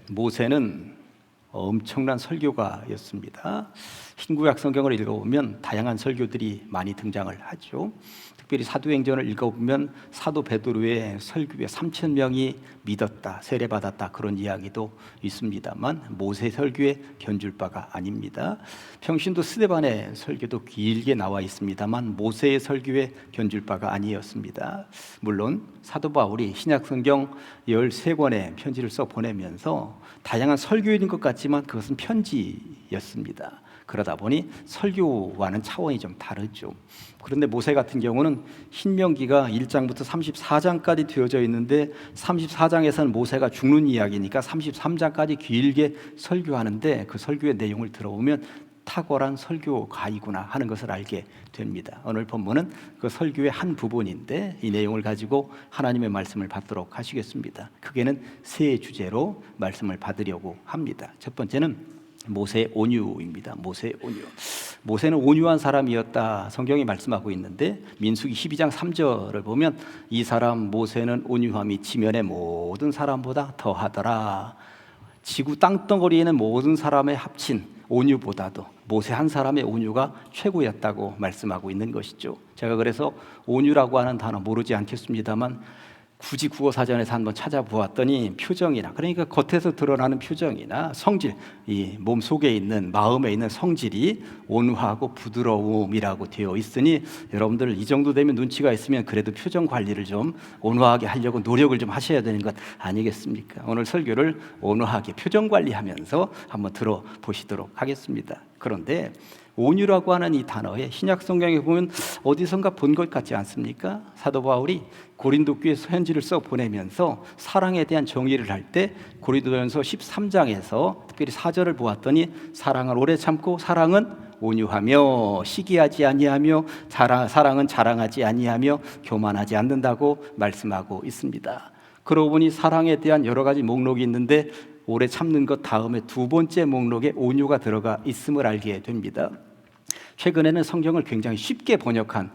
모세는 엄청난 설교가였습니다. 흰구약 성경을 읽어보면 다양한 설교들이 많이 등장을 하죠. 특별히 사도행전을 읽어보면 사도 베드로의 설교에 3,000명이 믿었다, 세례받았다 그런 이야기도 있습니다만 모세 설교에 견줄 바가 아닙니다. 평신도 스데반의 설교도 길게 나와 있습니다만 모세의 설교에 견줄 바가 아니었습니다. 물론 사도 바울이 신약 성경 13권의 편지를 써 보내면서 다양한 설교인 것 같지만 그것은 편지였습니다. 그러다 보니 설교와는 차원이 좀 다르죠. 그런데 모세 같은 경우는 신명기가 1장부터 34장까지 되어져 있는데 34장에서는 모세가 죽는 이야기니까 33장까지 길게 설교하는데 그 설교의 내용을 들어보면 탁월한 설교가이구나 하는 것을 알게 됩니다. 오늘 본문은 그 설교의 한 부분인데 이 내용을 가지고 하나님의 말씀을 받도록 하시겠습니다. 크게는 세 주제로 말씀을 받으려고 합니다. 첫 번째는 모세의 온유입니다. 모세의 온유. 모세는 온유한 사람이었다 성경이 말씀하고 있는데 민수기 12장 3절을 보면 이 사람 모세는 온유함이 지면의 모든 사람보다 더하더라. 지구 땅덩어리에는 모든 사람의 합친 온유보다도 모세 한 사람의 온유가 최고였다고 말씀하고 있는 것이죠. 제가 그래서 온유라고 하는 단어 모르지 않겠습니다만 굳이 국어사전에서 한번 찾아보았더니 표정이나 그러니까 겉에서 드러나는 표정이나 성질, 이 몸 속에 있는 마음에 있는 성질이 온화하고 부드러움이라고 되어 있으니 여러분들 이 정도 되면 눈치가 있으면 그래도 표정 관리를 좀 온화하게 하려고 노력을 좀 하셔야 되는 것 아니겠습니까? 오늘 설교를 온화하게 표정 관리하면서 한번 들어보시도록 하겠습니다. 그런데 온유라고 하는 이 단어에 신약 성경에 보면 어디선가 본 것 같지 않습니까? 사도 바울이 고린도 교회 편지를 써 보내면서 사랑에 대한 정의를 할 때 고린도전서 13장에서 특별히 4절을 보았더니 사랑은 오래 참고 사랑은 온유하며 시기하지 아니하며 사랑은 자랑하지 아니하며 교만하지 않는다고 말씀하고 있습니다. 그러고 보니 사랑에 대한 여러 가지 목록이 있는데 오래 참는 것 다음에 두 번째 목록에 온유가 들어가 있음을 알게 됩니다. 최근에는 성경을 굉장히 쉽게 번역한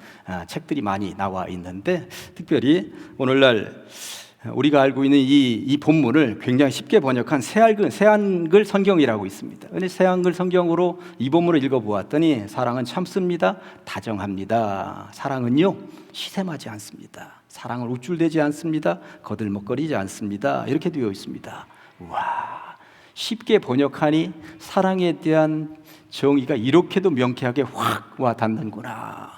책들이 많이 나와 있는데 특별히 오늘날 우리가 알고 있는 이 본문을 굉장히 쉽게 번역한 새한글 성경이라고 있습니다. 근데 새한글 성경으로 이 본문을 읽어보았더니 사랑은 참습니다, 다정합니다. 사랑은요 시샘하지 않습니다. 사랑은 우쭐대지 않습니다, 거들먹거리지 않습니다. 이렇게 되어 있습니다. 와, 쉽게 번역하니 사랑에 대한 정의가 이렇게도 명쾌하게 확 와 닿는구나.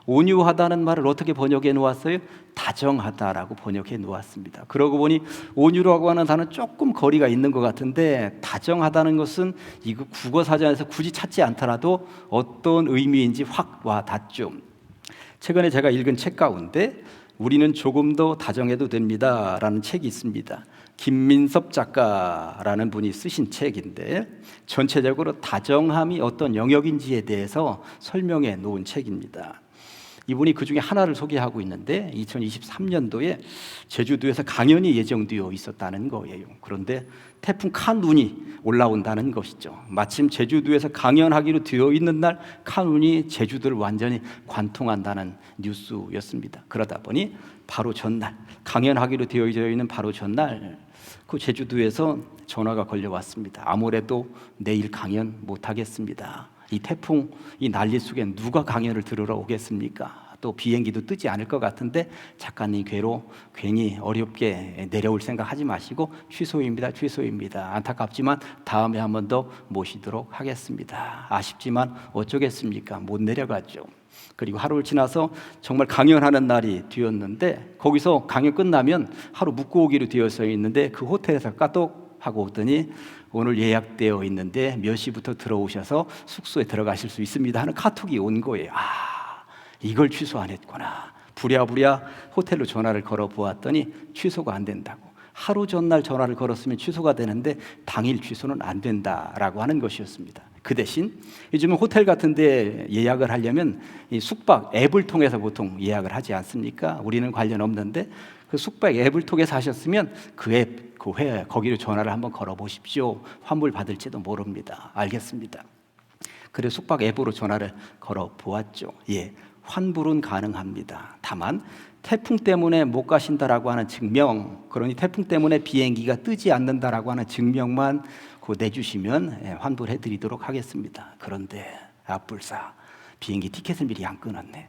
온유하다는 말을 어떻게 번역해 놓았어요? 다정하다라고 번역해 놓았습니다. 그러고 보니 온유라고 하는 단어는 조금 거리가 있는 것 같은데 다정하다는 것은 이거 국어사전에서 굳이 찾지 않더라도 어떤 의미인지 확 와 닿죠. 최근에 제가 읽은 책 가운데 우리는 조금 더 다정해도 됩니다 라는 책이 있습니다. 김민섭 작가라는 분이 쓰신 책인데 전체적으로 다정함이 어떤 영역인지에 대해서 설명해 놓은 책입니다. 이분이 그 중에 하나를 소개하고 있는데 2023년도에 제주도에서 강연이 예정되어 있었다는 거예요. 그런데 태풍 칸운이 올라온다는 것이죠. 마침 제주도에서 강연하기로 되어 있는 날 칸운이 제주도를 완전히 관통한다는 뉴스였습니다. 그러다 보니 바로 전날 강연하기로 되어 있는 바로 전날 그 제주도에서 전화가 걸려왔습니다. 아무래도 내일 강연 못하겠습니다. 이 태풍, 이 난리 속에 누가 강연을 들으러 오겠습니까? 또 비행기도 뜨지 않을 것 같은데 작가님 괜히 어렵게 내려올 생각하지 마시고 취소입니다. 안타깝지만 다음에 한 번 더 모시도록 하겠습니다. 아쉽지만 어쩌겠습니까? 못 내려가죠. 그리고 하루를 지나서 정말 강연하는 날이 되었는데 거기서 강연 끝나면 하루 묵고 오기로 되어서 있는데 그 호텔에서 까똑 하고 오더니 오늘 예약되어 있는데 몇 시부터 들어오셔서 숙소에 들어가실 수 있습니다 하는 카톡이 온 거예요. 이걸 취소 안 했구나. 부랴부랴 호텔로 전화를 걸어 보았더니 취소가 안 된다고. 하루 전날 전화를 걸었으면 취소가 되는데 당일 취소는 안 된다라고 하는 것이었습니다. 그 대신 요즘은 호텔 같은 데 예약을 하려면 이 숙박 앱을 통해서 보통 예약을 하지 않습니까? 우리는 관련 없는데 그 숙박 앱을 통해서 하셨으면 그 앱, 그 회 거기로 전화를 한번 걸어 보십시오. 환불 받을지도 모릅니다. 알겠습니다. 그래서 숙박 앱으로 전화를 걸어 보았죠. 환불은 가능합니다. 다만 태풍 때문에 못 가신다라고 하는 증명, 그러니 태풍 때문에 비행기가 뜨지 않는다라고 하는 증명만 내주시면 환불해 드리도록 하겠습니다. 그런데 앞불사 비행기 티켓을 미리 안 끊었네.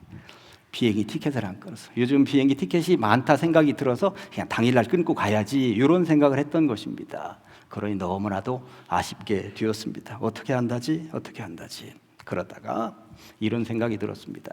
비행기 티켓을 안 끊었어. 요즘 비행기 티켓이 많다 생각이 들어서 그냥 당일날 끊고 가야지 이런 생각을 했던 것입니다. 그러니 너무나도 아쉽게 되었습니다. 어떻게 한다지? 그러다가 이런 생각이 들었습니다.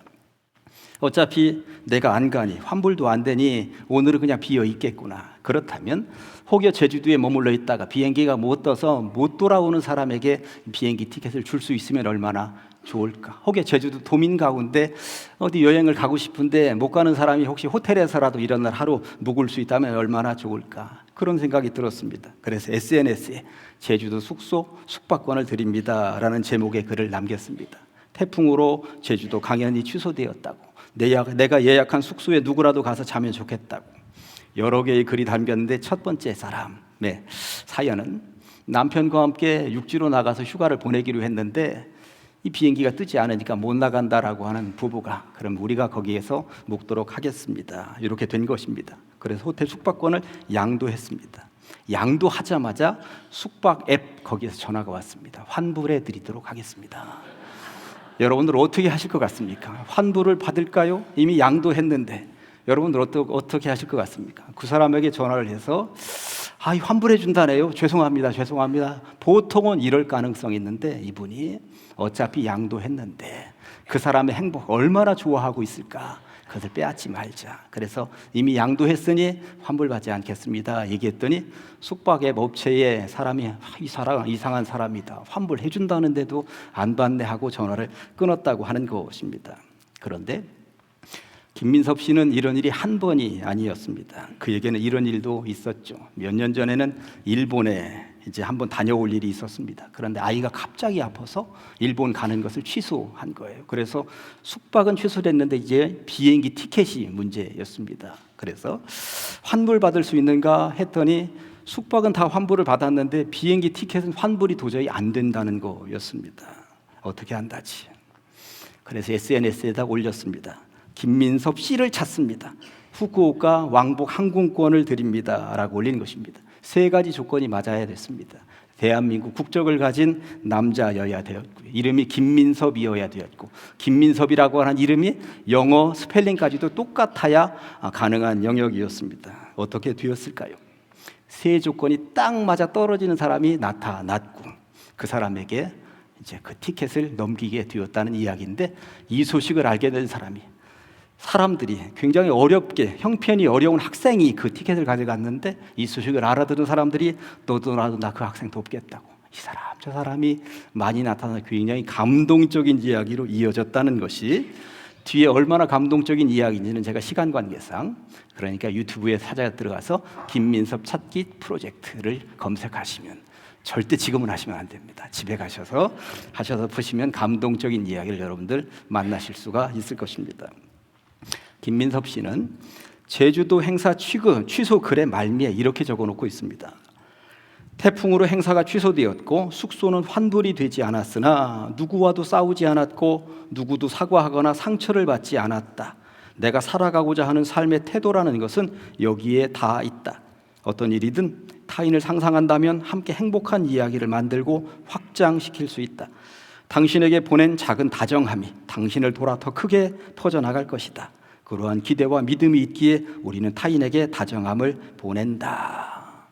어차피 내가 안 가니 환불도 안 되니 오늘은 그냥 비어 있겠구나. 그렇다면 혹여 제주도에 머물러 있다가 비행기가 못 떠서 못 돌아오는 사람에게 비행기 티켓을 줄 수 있으면 얼마나 좋을까. 혹여 제주도 도민 가운데 어디 여행을 가고 싶은데 못 가는 사람이 혹시 호텔에서라도 이런 날 하루 묵을 수 있다면 얼마나 좋을까. 그런 생각이 들었습니다. 그래서 SNS에 제주도 숙소 숙박권을 드립니다 라는 제목의 글을 남겼습니다. 태풍으로 제주도 강연이 취소되었다고, 내가 예약한 숙소에 누구라도 가서 자면 좋겠다고 여러 개의 글이 담겼는데, 첫 번째 사람의 사연은 남편과 함께 육지로 나가서 휴가를 보내기로 했는데 이 비행기가 뜨지 않으니까 못 나간다라고 하는 부부가, 그럼 우리가 거기에서 묵도록 하겠습니다, 이렇게 된 것입니다. 그래서 호텔 숙박권을 양도했습니다. 양도하자마자 숙박 앱 거기에서 전화가 왔습니다. 환불해 드리도록 하겠습니다. 여러분들 어떻게 하실 것 같습니까? 환불을 받을까요? 이미 양도했는데 여러분들 어떻게 하실 것 같습니까? 그 사람에게 전화를 해서 환불해 준다네요. 죄송합니다. 보통은 이럴 가능성이 있는데 이분이 어차피 양도했는데 그 사람의 행복 얼마나 좋아하고 있을까? 그것을 빼앗지 말자. 그래서 이미 양도했으니 환불받지 않겠습니다 얘기했더니 숙박앱 업체에 사람이 이상한 사람이다, 환불해 준다는데도 안 받네 하고 전화를 끊었다고 하는 것입니다. 그런데 김민섭 씨는 이런 일이 한 번이 아니었습니다. 그에게는 이런 일도 있었죠. 몇 년 전에는 일본에 이제 한번 다녀올 일이 있었습니다. 그런데 아이가 갑자기 아파서 일본 가는 것을 취소한 거예요. 그래서 숙박은 취소됐는데 이제 비행기 티켓이 문제였습니다. 그래서 환불 받을 수 있는가 했더니 숙박은 다 환불을 받았는데 비행기 티켓은 환불이 도저히 안 된다는 거였습니다. 어떻게 한다지? 그래서 SNS에다 올렸습니다. 김민섭 씨를 찾습니다. 후쿠오카 왕복 항공권을 드립니다 라고 올린 것입니다. 3가지 조건이 맞아야 됐습니다. 대한민국 국적을 가진 남자여야 되었고요, 이름이 김민섭이어야 되었고, 김민섭이라고 하는 이름이 영어 스펠링까지도 똑같아야 가능한 영역이었습니다. 어떻게 되었을까요? 3 조건이 딱 맞아 떨어지는 사람이 나타났고 그 사람에게 이제 그 티켓을 넘기게 되었다는 이야기인데, 이 소식을 알게 된 사람들이 굉장히 어렵게, 형편이 어려운 학생이 그 티켓을 가져갔는데 이 소식을 알아들은 사람들이 너도 나도 나 그 학생 돕겠다고, 이 사람 저 사람이 많이 나타나서 굉장히 감동적인 이야기로 이어졌다는 것이, 뒤에 얼마나 감동적인 이야기인지는 제가 시간 관계상, 그러니까 유튜브에 찾아 들어가서 김민섭 찾기 프로젝트를 검색하시면, 절대 지금은 하시면 안 됩니다. 집에 가셔서 보시면 감동적인 이야기를 여러분들 만나실 수가 있을 것입니다. 김민섭 씨는 제주도 행사 취소 글의 말미에 이렇게 적어놓고 있습니다. 태풍으로 행사가 취소되었고 숙소는 환불이 되지 않았으나 누구와도 싸우지 않았고 누구도 사과하거나 상처를 받지 않았다. 내가 살아가고자 하는 삶의 태도라는 것은 여기에 다 있다. 어떤 일이든 타인을 상상한다면 함께 행복한 이야기를 만들고 확장시킬 수 있다. 당신에게 보낸 작은 다정함이 당신을 돌아 더 크게 퍼져나갈 것이다. 그러한 기대와 믿음이 있기에 우리는 타인에게 다정함을 보낸다.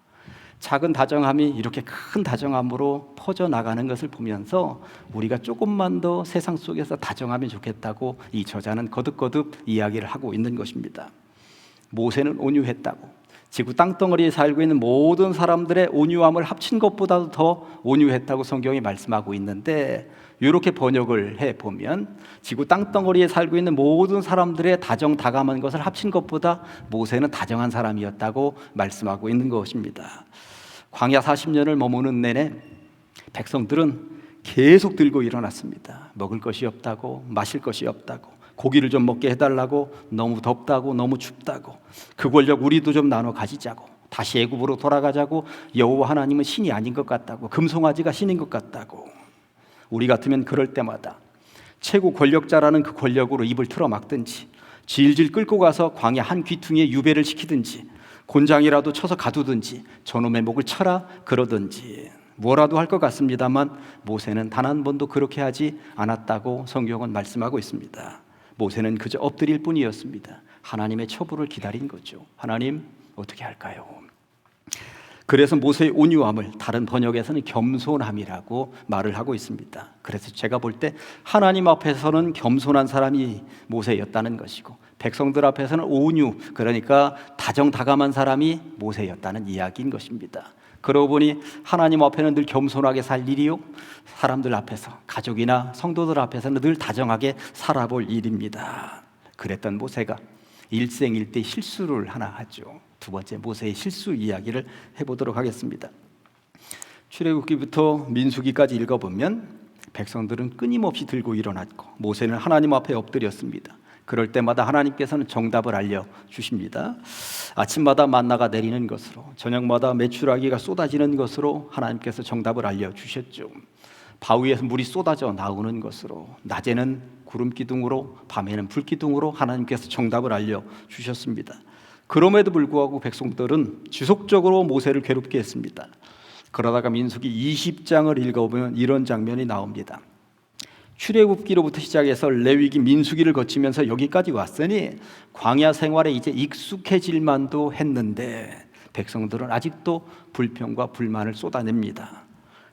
작은 다정함이 이렇게 큰 다정함으로 퍼져나가는 것을 보면서 우리가 조금만 더 세상 속에서 다정하면 좋겠다고 이 저자는 거듭거듭 이야기를 하고 있는 것입니다. 모세는 온유했다고, 지구 땅덩어리에 살고 있는 모든 사람들의 온유함을 합친 것보다도 더 온유했다고 성경이 말씀하고 있는데, 이렇게 번역을 해보면 지구 땅덩어리에 살고 있는 모든 사람들의 다정다감한 것을 합친 것보다 모세는 다정한 사람이었다고 말씀하고 있는 것입니다. 광야 40년을 머무는 내내 백성들은 계속 들고 일어났습니다. 먹을 것이 없다고, 마실 것이 없다고, 고기를 좀 먹게 해달라고, 너무 덥다고, 너무 춥다고, 그 권력 우리도 좀 나눠 가지자고, 다시 애굽으로 돌아가자고, 여호와 하나님은 신이 아닌 것 같다고, 금송아지가 신인 것 같다고. 우리 같으면 그럴 때마다 최고 권력자라는 그 권력으로 입을 틀어막든지, 질질 끌고 가서 광야 한 귀퉁이에 유배를 시키든지 곤장이라도 쳐서 가두든지 저놈의 목을 쳐라 그러든지 뭐라도 할 것 같습니다만 모세는 단 한 번도 그렇게 하지 않았다고 성경은 말씀하고 있습니다. 모세는 그저 엎드릴 뿐이었습니다. 하나님의 처부를 기다린 거죠. 하나님 어떻게 할까요? 그래서 모세의 온유함을 다른 번역에서는 겸손함이라고 말을 하고 있습니다. 그래서 제가 볼 때 하나님 앞에서는 겸손한 사람이 모세였다는 것이고 백성들 앞에서는 온유, 그러니까 다정다감한 사람이 모세였다는 이야기인 것입니다. 그러고 보니 하나님 앞에는 늘 겸손하게 살 일이요, 사람들 앞에서, 가족이나 성도들 앞에서는 늘 다정하게 살아볼 일입니다. 그랬던 모세가 일생일대 실수를 하나 하죠. 두 번째 모세의 실수 이야기를 해보도록 하겠습니다. 출애굽기부터 민수기까지 읽어보면 백성들은 끊임없이 들고 일어났고 모세는 하나님 앞에 엎드렸습니다. 그럴 때마다 하나님께서는 정답을 알려주십니다. 아침마다 만나가 내리는 것으로, 저녁마다 메추라기가 쏟아지는 것으로 하나님께서 정답을 알려주셨죠. 바위에서 물이 쏟아져 나오는 것으로, 낮에는 구름 기둥으로, 밤에는 불 기둥으로 하나님께서 정답을 알려주셨습니다. 그럼에도 불구하고 백성들은 지속적으로 모세를 괴롭게 했습니다. 그러다가 민수기 20장을 읽어보면 이런 장면이 나옵니다. 출애굽기로부터 시작해서 레위기, 민수기를 거치면서 여기까지 왔으니 광야 생활에 이제 익숙해질 만도 했는데 백성들은 아직도 불평과 불만을 쏟아냅니다.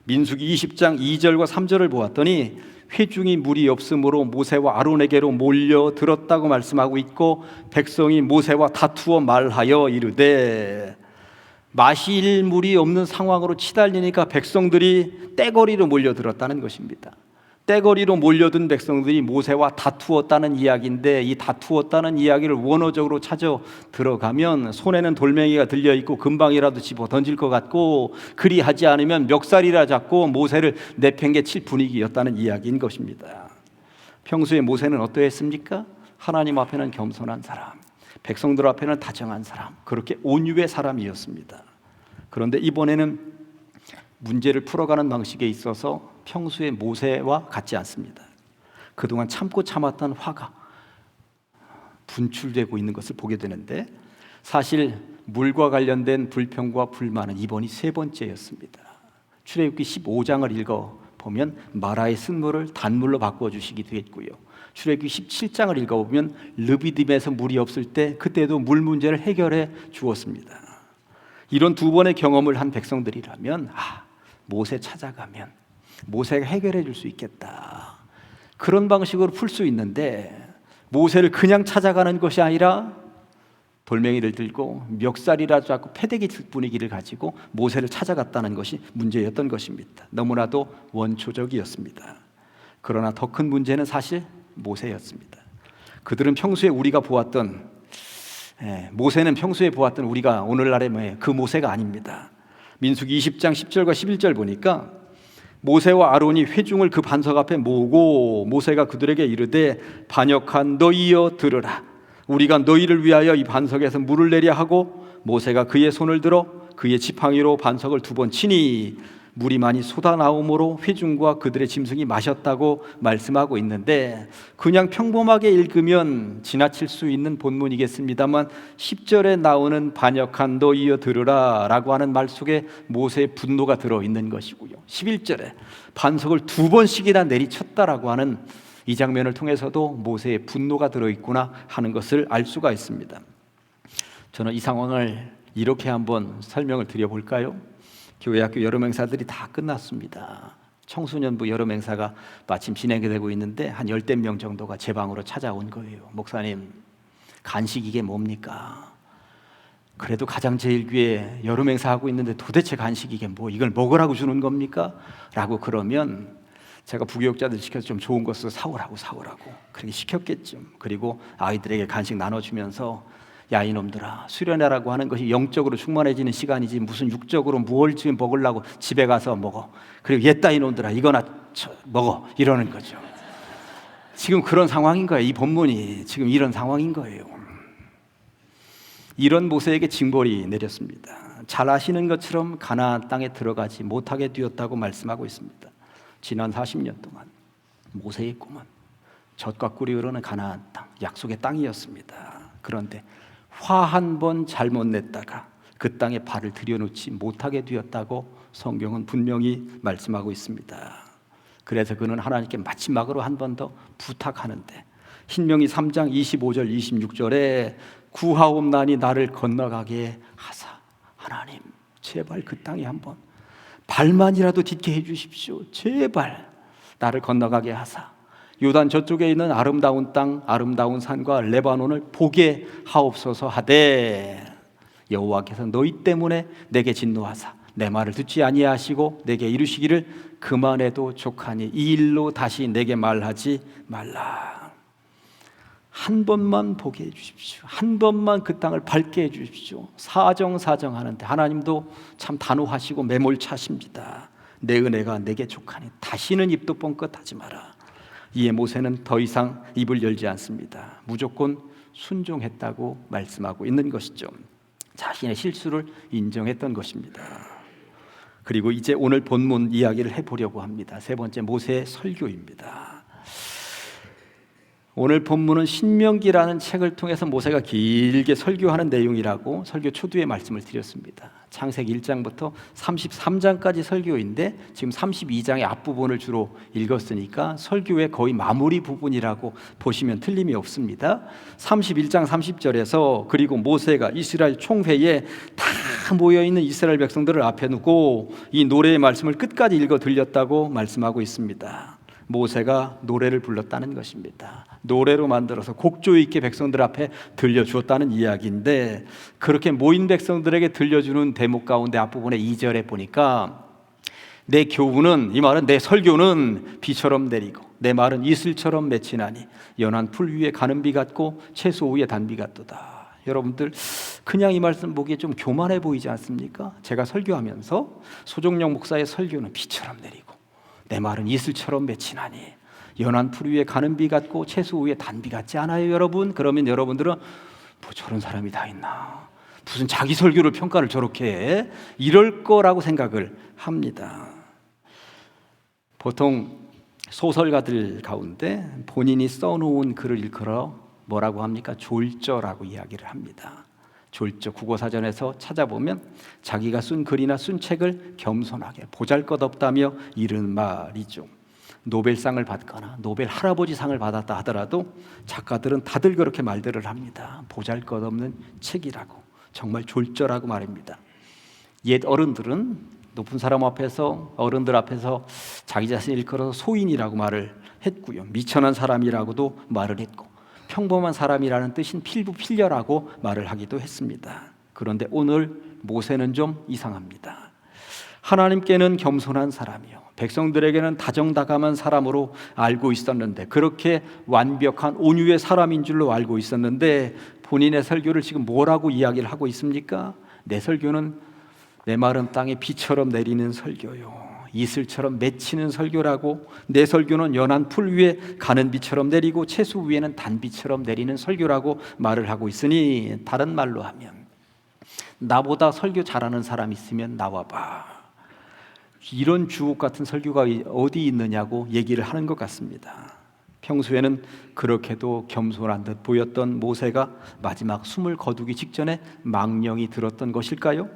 민수기 20장 2절과 3절을 보았더니 회중이 물이 없으므로 모세와 아론에게로 몰려들었다고 말씀하고 있고 백성이 모세와 다투어 말하여 이르되, 마실 물이 없는 상황으로 치달리니까 백성들이 떼거리로 몰려들었다는 것입니다. 떼거리로 몰려든 백성들이 모세와 다투었다는 이야기인데, 이 다투었다는 이야기를 원어적으로 찾아 들어가면 손에는 돌멩이가 들려있고 금방이라도 집어 던질 것 같고, 그리하지 않으면 멱살이라 잡고 모세를 내팽개칠 분위기였다는 이야기인 것입니다. 평소에 모세는 어떠했습니까? 하나님 앞에는 겸손한 사람, 백성들 앞에는 다정한 사람, 그렇게 온유의 사람이었습니다. 그런데 이번에는 문제를 풀어가는 방식에 있어서 평소의 모세와 같지 않습니다. 그동안 참고 참았던 화가 분출되고 있는 것을 보게 되는데, 사실 물과 관련된 불평과 불만은 이번이 세 번째였습니다. 출애굽기 15장을 읽어보면 마라의 쓴물을 단물로 바꿔주시기도 했고요, 출애굽기 17장을 읽어보면 르비딤에서 물이 없을 때 그때도 물 문제를 해결해 주었습니다. 이런 두 번의 경험을 한 백성들이라면 모세 찾아가면 모세가 해결해 줄 수 있겠다, 그런 방식으로 풀 수 있는데, 모세를 그냥 찾아가는 것이 아니라 돌멩이를 들고 멱살이라 잡고 패대기 분위기를 가지고 모세를 찾아갔다는 것이 문제였던 것입니다. 너무나도 원초적이었습니다. 그러나 더 큰 문제는 사실 모세였습니다. 그들은 평소에 우리가 보았던, 모세는 평소에 보았던 우리가 오늘날의 그 모세가 아닙니다. 민수기 20장 10절과 11절 보니까 모세와 아론이 회중을 그 반석 앞에 모으고 모세가 그들에게 이르되, 반역한 너희여 들으라. 우리가 너희를 위하여 이 반석에서 물을 내려 하고, 모세가 그의 손을 들어 그의 지팡이로 반석을 두 번 치니 물이 많이 쏟아나오므로 회중과 그들의 짐승이 마셨다고 말씀하고 있는데, 그냥 평범하게 읽으면 지나칠 수 있는 본문이겠습니다만 10절에 나오는 반역한 너희여 들으라 라고 하는 말 속에 모세의 분노가 들어있는 것이고요, 11절에 반석을 두 번씩이나 내리쳤다라고 하는 이 장면을 통해서도 모세의 분노가 들어있구나 하는 것을 알 수가 있습니다. 저는 이 상황을 이렇게 한번 설명을 드려볼까요? 교회 학교 여름 행사들이 다 끝났습니다. 청소년부 여름 행사가 마침 진행이 되고 있는데 한 10대 명 정도가 제 방으로 찾아온 거예요. 목사님, 간식 이게 뭡니까? 그래도 가장제일교회 여름 행사하고 있는데 도대체 간식 이게 이걸 먹으라고 주는 겁니까? 라고 그러면 제가 부교육자들 시켜서 좀 좋은 것을 사오라고 그렇게 시켰겠죠. 그리고 아이들에게 간식 나눠주면서, 야 이놈들아, 수련회라고 하는 것이 영적으로 충만해지는 시간이지 무슨 육적으로 뭘 지금 먹으려고 집에 가서 먹어. 그리고 옛다 이놈들아, 이거나 먹어, 이러는 거죠. 지금 그런 상황인 거예요. 이 본문이 지금 이런 상황인 거예요. 이런 모세에게 징벌이 내렸습니다. 잘 아시는 것처럼 가나안 땅에 들어가지 못하게 되었다고 말씀하고 있습니다. 지난 40년 동안 모세의 꿈은 젖과 꿀이 흐르는 가나안 땅, 약속의 땅이었습니다. 그런데 화 한 번 잘못 냈다가 그 땅에 발을 들여놓지 못하게 되었다고 성경은 분명히 말씀하고 있습니다. 그래서 그는 하나님께 마지막으로 한 번 더 부탁하는데 신명기 3장 25절 26절에 구하옵나니 나를 건너가게 하사, 하나님 제발 그 땅에 한번 발만이라도 딛게 해주십시오. 제발 나를 건너가게 하사 요단 저쪽에 있는 아름다운 땅, 아름다운 산과 레바논을 보게 하옵소서 하되 여호와께서 너희 때문에 내게 진노하사 내 말을 듣지 아니하시고 내게 이르시기를 그만해도 족하니 이 일로 다시 내게 말하지 말라. 한 번만 보게 해주십시오. 한 번만 그 땅을 밟게 해주십시오. 사정하는데 하나님도 참 단호하시고 매몰차십니다. 내 은혜가 내게 족하니 다시는 입도 뻥끗하지 마라. 이에 모세는 더 이상 입을 열지 않습니다. 무조건 순종했다고 말씀하고 있는 것이죠. 자신의 실수를 인정했던 것입니다. 그리고 이제 오늘 본문 이야기를 해보려고 합니다. 세 번째, 모세의 설교입니다. 오늘 본문은 신명기라는 책을 통해서 모세가 길게 설교하는 내용이라고 설교 초두에 말씀을 드렸습니다. 창세기 1장부터 33장까지 설교인데 지금 32장의 앞부분을 주로 읽었으니까 설교의 거의 마무리 부분이라고 보시면 틀림이 없습니다. 31장 30절에서 그리고 모세가 이스라엘 총회에 다 모여있는 이스라엘 백성들을 앞에 두고 이 노래의 말씀을 끝까지 읽어 들렸다고 말씀하고 있습니다. 모세가 노래를 불렀다는 것입니다. 노래로 만들어서 곡조 있게 백성들 앞에 들려주었다는 이야기인데 그렇게 모인 백성들에게 들려주는 대목 가운데 앞부분에 2절에 보니까 내 교훈은, 이 말은 내 설교는 비처럼 내리고 내 말은 이슬처럼 맺히나니 연한 풀 위에 가는 비 같고 채소 위에 단비 같도다. 여러분들 그냥 이 말씀 보기에 좀 교만해 보이지 않습니까? 제가 설교하면서 소종영 목사의 설교는 비처럼 내리고 내 말은 이슬처럼 맺히나니 연한 풀 위에 가는 비 같고 채소 위에 단비 같지 않아요 여러분? 그러면 여러분들은 뭐 저런 사람이 다 있나, 무슨 자기 설교를 평가를 저렇게 해? 이럴 거라고 생각을 합니다. 보통 소설가들 가운데 본인이 써놓은 글을 일컬어 뭐라고 합니까? 졸저라고 이야기를 합니다. 졸저, 국어사전에서 찾아보면 자기가 쓴 글이나 쓴 책을 겸손하게 보잘것없다며 이르는 말이죠. 노벨상을 받거나 노벨 할아버지상을 받았다 하더라도 작가들은 다들 그렇게 말들을 합니다. 보잘것없는 책이라고, 정말 졸저라고 말입니다. 옛 어른들은 높은 사람 앞에서, 어른들 앞에서 자기 자신을 일컬어서 소인이라고 말을 했고요, 미천한 사람이라고도 말을 했고, 평범한 사람이라는 뜻인 필부필려라고 말을 하기도 했습니다. 그런데 오늘 모세는 좀 이상합니다. 하나님께는 겸손한 사람이요, 백성들에게는 다정다감한 사람으로 알고 있었는데, 그렇게 완벽한 온유의 사람인 줄로 알고 있었는데 본인의 설교를 지금 뭐라고 이야기를 하고 있습니까? 내 설교는 내 마른 땅에 비처럼 내리는 설교요, 이슬처럼 맺히는 설교라고, 내 설교는 연한 풀 위에 가는 비처럼 내리고 채소 위에는 단비처럼 내리는 설교라고 말을 하고 있으니, 다른 말로 하면 나보다 설교 잘하는 사람 있으면 나와봐, 이런 주옥 같은 설교가 어디 있느냐고 얘기를 하는 것 같습니다. 평소에는 그렇게도 겸손한 듯 보였던 모세가 마지막 숨을 거두기 직전에 망령이 들었던 것일까요?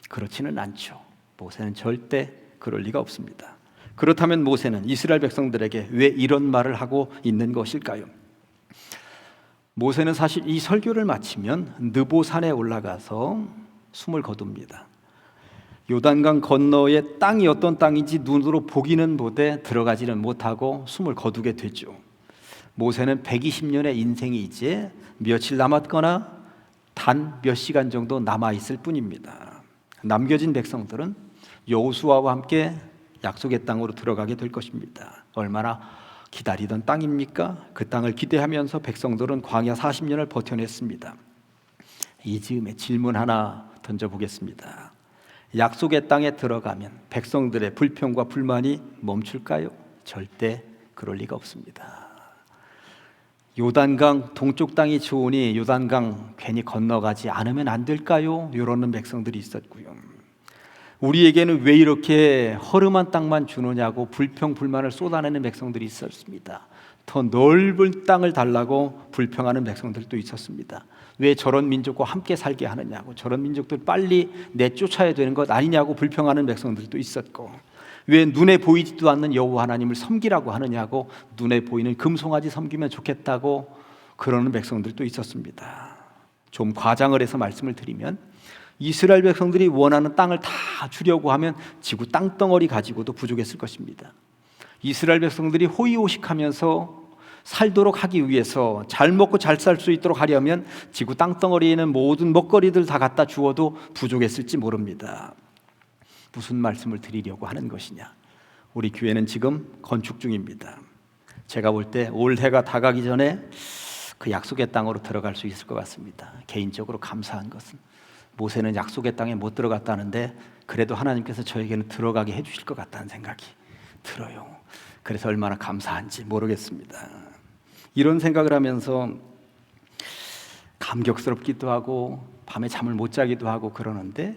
그렇지는 않죠. 모세는 절대 그럴 리가 없습니다. 그렇다면 모세는 이스라엘 백성들에게 왜 이런 말을 하고 있는 것일까요? 모세는 사실 이 설교를 마치면 느보산에 올라가서 숨을 거둡니다. 요단강 건너의 땅이 어떤 땅인지 눈으로 보기는 보되 들어가지는 못하고 숨을 거두게 되죠. 모세는 120년의 인생이 이제 며칠 남았거나 단 몇 시간 정도 남아있을 뿐입니다. 남겨진 백성들은 여호수아와 함께 약속의 땅으로 들어가게 될 것입니다. 얼마나 기다리던 땅입니까? 그 땅을 기대하면서 백성들은 광야 40년을 버텨냈습니다. 이 즈음에 질문 하나 던져보겠습니다. 약속의 땅에 들어가면 백성들의 불평과 불만이 멈출까요? 절대 그럴 리가 없습니다. 요단강 동쪽 땅이 좋으니 요단강 괜히 건너가지 않으면 안 될까요? 이러는 백성들이 있었고요. 우리에게는 왜 이렇게 허름한 땅만 주느냐고 불평 불만을 쏟아내는 백성들이 있었습니다. 더 넓은 땅을 달라고 불평하는 백성들도 있었습니다. 왜 저런 민족과 함께 살게 하느냐고, 저런 민족들 빨리 내쫓아야 되는 것 아니냐고 불평하는 백성들도 있었고, 왜 눈에 보이지도 않는 여호와 하나님을 섬기라고 하느냐고, 눈에 보이는 금송아지 섬기면 좋겠다고 그러는 백성들도 있었습니다. 좀 과장을 해서 말씀을 드리면, 이스라엘 백성들이 원하는 땅을 다 주려고 하면 지구 땅덩어리 가지고도 부족했을 것입니다. 이스라엘 백성들이 호의호식하면서 살도록 하기 위해서, 잘 먹고 잘 살 수 있도록 하려면 지구 땅덩어리에 있는 모든 먹거리들 다 갖다 주어도 부족했을지 모릅니다. 무슨 말씀을 드리려고 하는 것이냐? 우리 교회는 지금 건축 중입니다. 제가 볼 때 올해가 다 가기 전에 그 약속의 땅으로 들어갈 수 있을 것 같습니다. 개인적으로 감사한 것은 모세는 약속의 땅에 못 들어갔다는데 그래도 하나님께서 저에게는 들어가게 해주실 것 같다는 생각이 들어요. 그래서 얼마나 감사한지 모르겠습니다. 이런 생각을 하면서 감격스럽기도 하고 밤에 잠을 못 자기도 하고 그러는데,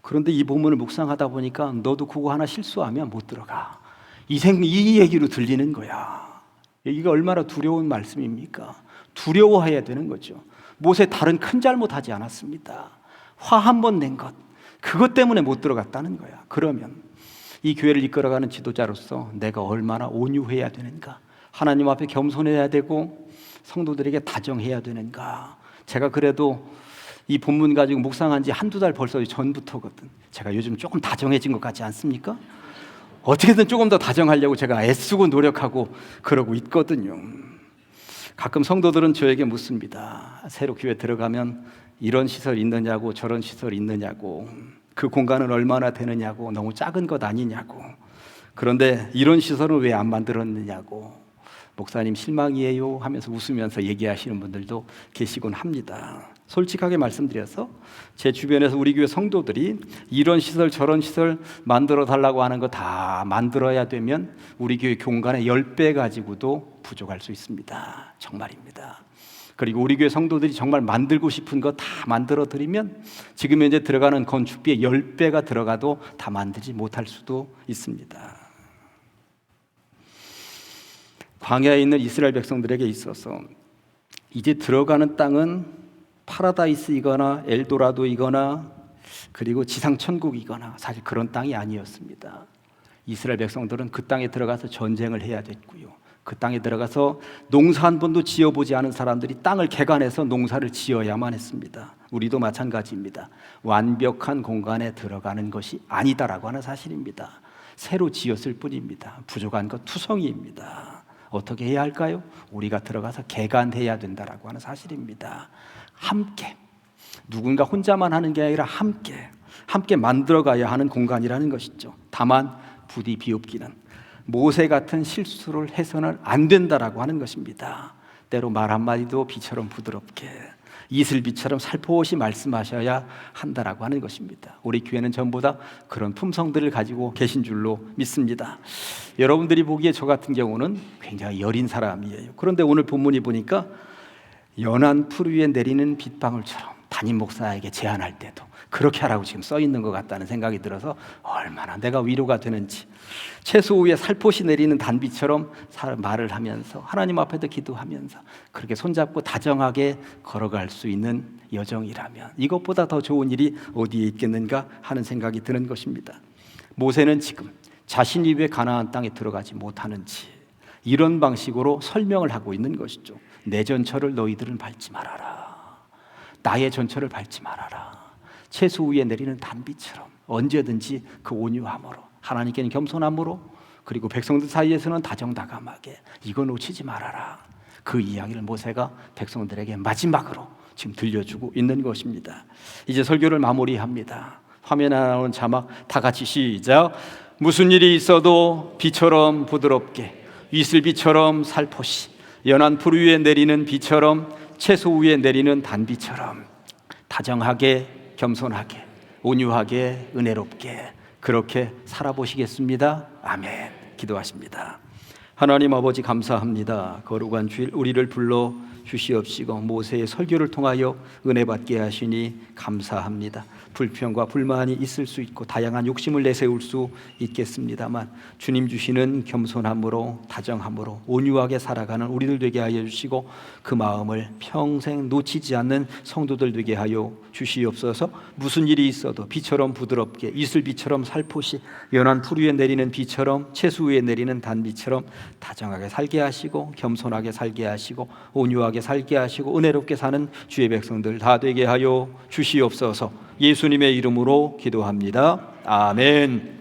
그런데 이 본문을 묵상하다 보니까 너도 그거 하나 실수하면 못 들어가, 이 얘기로 들리는 거야. 이게 얼마나 두려운 말씀입니까? 두려워해야 되는 거죠. 모세 다른 큰 잘못하지 않았습니다. 화 한 번 낸 것, 그것 때문에 못 들어갔다는 거야. 그러면 이 교회를 이끌어가는 지도자로서 내가 얼마나 온유해야 되는가, 하나님 앞에 겸손해야 되고 성도들에게 다정해야 되는가. 제가 그래도 이 본문 가지고 묵상한 지 한두 달 벌써 전부터거든. 제가 요즘 조금 다정해진 것 같지 않습니까? 어떻게든 조금 더 다정하려고 제가 애쓰고 노력하고 그러고 있거든요. 가끔 성도들은 저에게 묻습니다. 새로 교회 들어가면 이런 시설 있느냐고, 저런 시설 있느냐고, 그 공간은 얼마나 되느냐고, 너무 작은 것 아니냐고, 그런데 이런 시설은 왜 안 만들었느냐고, 목사님 실망이에요 하면서 웃으면서 얘기하시는 분들도 계시곤 합니다. 솔직하게 말씀드려서 제 주변에서 우리 교회 성도들이 이런 시설 저런 시설 만들어 달라고 하는 거 다 만들어야 되면 우리 교회 공간의 10배 가지고도 부족할 수 있습니다. 정말입니다. 그리고 우리 교회 성도들이 정말 만들고 싶은 거 다 만들어 드리면 지금 현재 들어가는 건축비의 10배가 들어가도 다 만들지 못할 수도 있습니다. 광야에 있는 이스라엘 백성들에게 있어서 이제 들어가는 땅은 파라다이스이거나 엘도라도이거나 그리고 지상천국이거나 사실 그런 땅이 아니었습니다. 이스라엘 백성들은 그 땅에 들어가서 전쟁을 해야 됐고요, 그 땅에 들어가서 농사 한 번도 지어보지 않은 사람들이 땅을 개간해서 농사를 지어야만 했습니다. 우리도 마찬가지입니다. 완벽한 공간에 들어가는 것이 아니다라고 하는 사실입니다. 새로 지었을 뿐입니다. 부족한 것 투성이입니다. 어떻게 해야 할까요? 우리가 들어가서 개간해야 된다라고 하는 사실입니다. 함께, 누군가 혼자만 하는 게 아니라 함께 만들어가야 하는 공간이라는 것이죠. 다만 부디 비옵기는 모세 같은 실수를 해서는 안 된다라고 하는 것입니다. 때로 말 한마디도 비처럼 부드럽게, 이슬비처럼 살포시 말씀하셔야 한다라고 하는 것입니다. 우리 교회는 전부 다 그런 품성들을 가지고 계신 줄로 믿습니다. 여러분들이 보기에 저 같은 경우는 굉장히 여린 사람이에요. 그런데 오늘 본문이 보니까 연한 풀 위에 내리는 빗방울처럼 담임 목사에게 제안할 때도 그렇게 하라고 지금 써 있는 것 같다는 생각이 들어서 얼마나 내가 위로가 되는지, 채소 위에 살포시 내리는 단비처럼 말을 하면서 하나님 앞에도 기도하면서 그렇게 손잡고 다정하게 걸어갈 수 있는 여정이라면 이것보다 더 좋은 일이 어디에 있겠는가 하는 생각이 드는 것입니다. 모세는 지금 자신이 왜 가나안 땅에 들어가지 못하는지 이런 방식으로 설명을 하고 있는 것이죠. 내 전처를 너희들은 밟지 말아라. 나의 전처를 밟지 말아라. 채소 위에 내리는 단비처럼 언제든지 그 온유함으로, 하나님께는 겸손함으로, 그리고 백성들 사이에서는 다정다감하게 이거 놓치지 말아라. 그 이야기를 모세가 백성들에게 마지막으로 지금 들려주고 있는 것입니다. 이제 설교를 마무리합니다. 화면에 나오는 자막 다 같이 시작. 무슨 일이 있어도 비처럼 부드럽게, 이슬비처럼 살포시, 연한 풀 위에 내리는 비처럼, 채소 위에 내리는 단비처럼 다정하게, 겸손하게, 온유하게, 은혜롭게 그렇게 살아보시겠습니다. 아멘. 기도하십니다. 하나님 아버지 감사합니다. 거룩한 주일 우리를 불러 주시옵시고 모세의 설교를 통하여 은혜 받게 하시니 감사합니다. 불평과 불만이 있을 수 있고 다양한 욕심을 내세울 수 있겠습니다만 주님 주시는 겸손함으로 다정함으로 온유하게 살아가는 우리들 되게 하여 주시고 그 마음을 평생 놓치지 않는 성도들 되게 하여 주시옵소서. 무슨 일이 있어도 비처럼 부드럽게 이슬비처럼 살포시 연한 풀 위에 내리는 비처럼 채수 위에 내리는 단비처럼 다정하게 살게 하시고 겸손하게 살게 하시고 온유하게 살게 하시고 은혜롭게 사는 주의 백성들 다 되게 하여 주시옵소서. 예수님의 이름으로 기도합니다. 아멘.